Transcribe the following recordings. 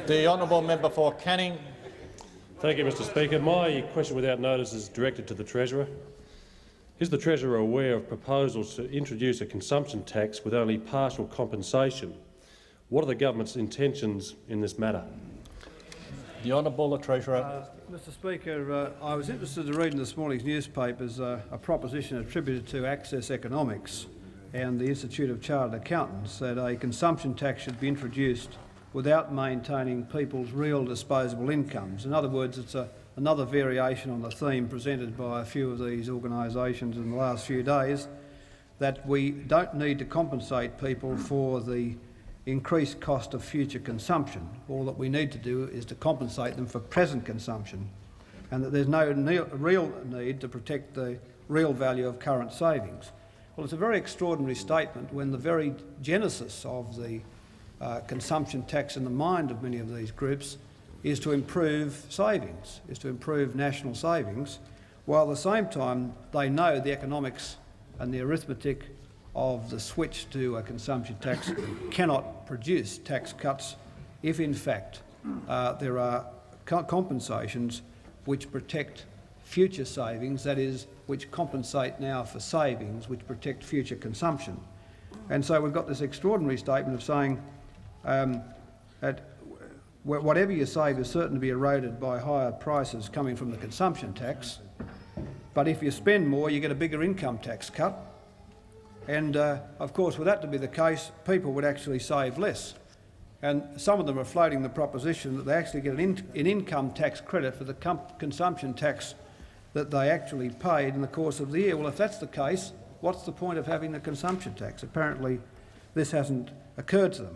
The honourable member for Canning. Thank you, Mr Speaker. My question without notice is directed to the Treasurer. Is the Treasurer aware of proposals to introduce a consumption tax with only partial compensation? What are the government's intentions in this matter? The Honourable Treasurer. Mr Speaker, I was interested to read in this morning's newspapers a proposition attributed to Access Economics and the Institute of Chartered Accountants that a consumption tax should be introduced without maintaining people's real disposable incomes. In other words, it's another variation on the theme presented by a few of these organisations in the last few days, that we don't need to compensate people for the increased cost of future consumption. All that we need to do is to compensate them for present consumption, and that there's no real need to protect the real value of current savings. Well, it's a very extraordinary statement when the very genesis of the consumption tax in the mind of many of these groups is to improve savings, is to improve national savings, while at the same time they know the economics and the arithmetic of the switch to a consumption tax cannot produce tax cuts if in fact there are compensations which protect future savings, that is, which compensate now for savings which protect future consumption. And so we've got this extraordinary statement of saying that whatever you save is certain to be eroded by higher prices coming from the consumption tax, but if you spend more you get a bigger income tax cut. And of course, for that to be the case, people would actually save less. And some of them are floating the proposition that they actually get an income tax credit for the consumption tax that they actually paid in the course of the year. Well, if that's the case, what's the point of having the consumption tax? Apparently this hasn't occurred to them.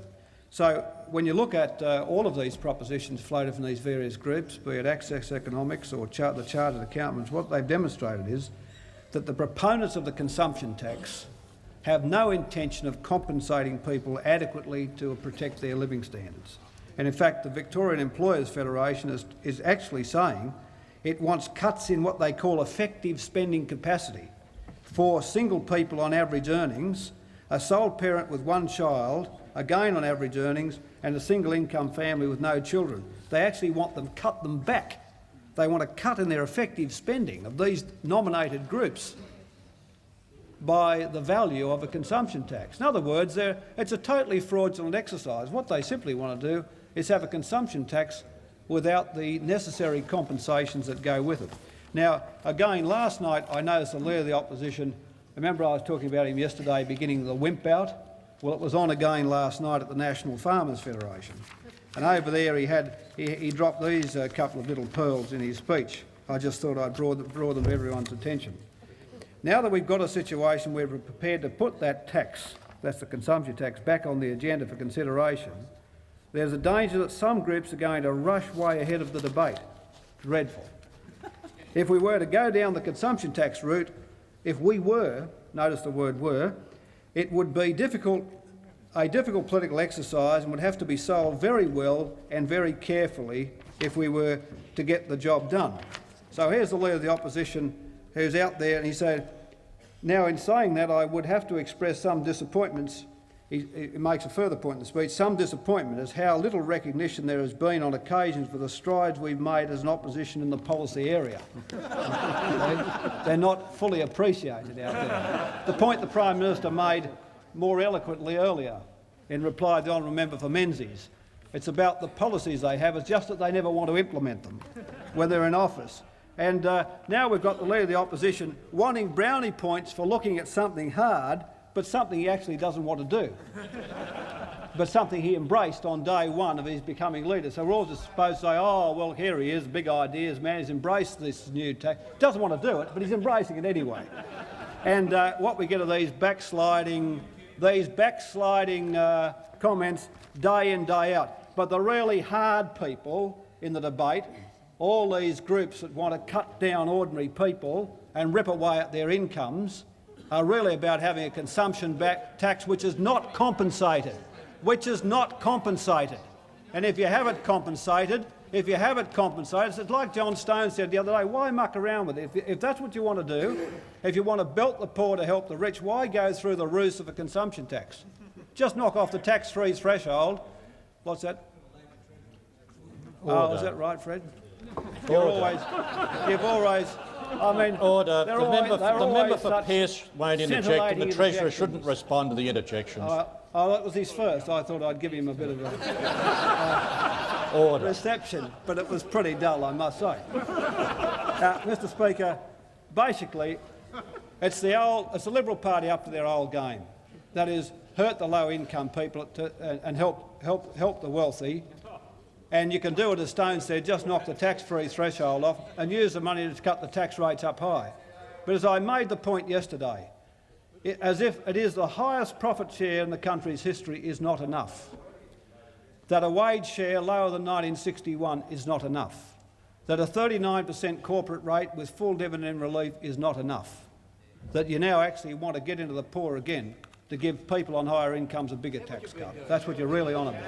So when you look at all of these propositions floated from these various groups, be it Access Economics or the Chartered Accountants, what they've demonstrated is that the proponents of the consumption tax have no intention of compensating people adequately to protect their living standards. And in fact, the Victorian Employers Federation is actually saying it wants cuts in what they call effective spending capacity for single people on average earnings, a sole parent with one child, again on average earnings, and a single income family with no children. They actually want them cut them back. They want to cut in their effective spending of these nominated groups by the value of a consumption tax. In other words, it's a totally fraudulent exercise. What they simply want to do is have a consumption tax without the necessary compensations that go with it. Now, again, last night I noticed the Leader of the Opposition, remember I was talking about him yesterday beginning the wimp out? Well, it was on again last night at the National Farmers Federation. And over there he dropped these couple of little pearls in his speech. I just thought I'd draw them to everyone's attention. Now that we've got a situation where we're prepared to put that tax, that's the consumption tax, back on the agenda for consideration, there's a danger that some groups are going to rush way ahead of the debate. Dreadful. If we were to go down the consumption tax route, if we were, notice the word were, it would be a difficult political exercise and would have to be sold very well and very carefully if we were to get the job done. So here's the Leader of the Opposition who's out there, and he said, now in saying that I would have to express some disappointments. He makes a further point in the speech, some disappointment as how little recognition there has been on occasions for the strides we've made as an opposition in the policy area. They're not fully appreciated out there. The point the Prime Minister made more eloquently earlier in reply to the honourable member for Menzies, it's about the policies they have, it's just that they never want to implement them when they're in office. And now we've got the Leader of the Opposition wanting brownie points for looking at something hard, but something he actually doesn't want to do, but something he embraced on day one of his becoming leader. So we're all just supposed to say, oh, well, here he is, big ideas, man, he's embraced this new tax. Doesn't want to do it, but he's embracing it anyway. And what we get are these backsliding comments day in, day out. But the really hard people in the debate, all these groups that want to cut down ordinary people and rip away at their incomes, are really about having a consumption tax which is not compensated, And if you have it compensated, it's like John Stone said the other day, why muck around with it? If that's what you want to do, if you want to belt the poor to help the rich, why go through the ruse of a consumption tax? Just knock off the tax-free threshold. What's that? Oh, is that right, Fred? You've always, I mean... Order. they're The member, they're the member always for such Pearce won't interject, and the scintillating Treasurer interjections. shouldn't respond to the interjections. Oh, that was his first. I thought I'd give him a bit of a Order. reception, but it was pretty dull, I must say. Mr Speaker, basically, it's the Liberal Party up to their old game. That is, hurt the low-income people and help the wealthy. And you can do it, as Stone said, just knock the tax-free threshold off and use the money to cut the tax rates up high. But as I made the point yesterday, as if it is the highest profit share in the country's history is not enough. That a wage share lower than 1961 is not enough. That a 39% corporate rate with full dividend relief is not enough. That you now actually want to get into the poor again to give people on higher incomes a bigger tax cut. That's what you're really on about.